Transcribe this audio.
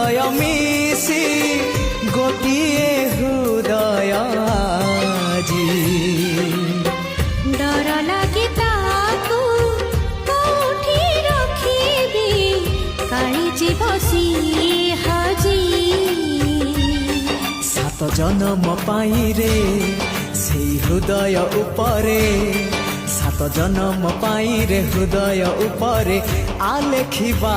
হৃদয় মিশি গোটিয়ে হৃদয় আজি ডর লাগে তাকু কোঠি রখিবি কালি জীব সিয়ে হাজি সাত জনম পাই রে সেই হৃদয় উপরে সাত জনম পাই রে হৃদয় উপরে আলেখিবা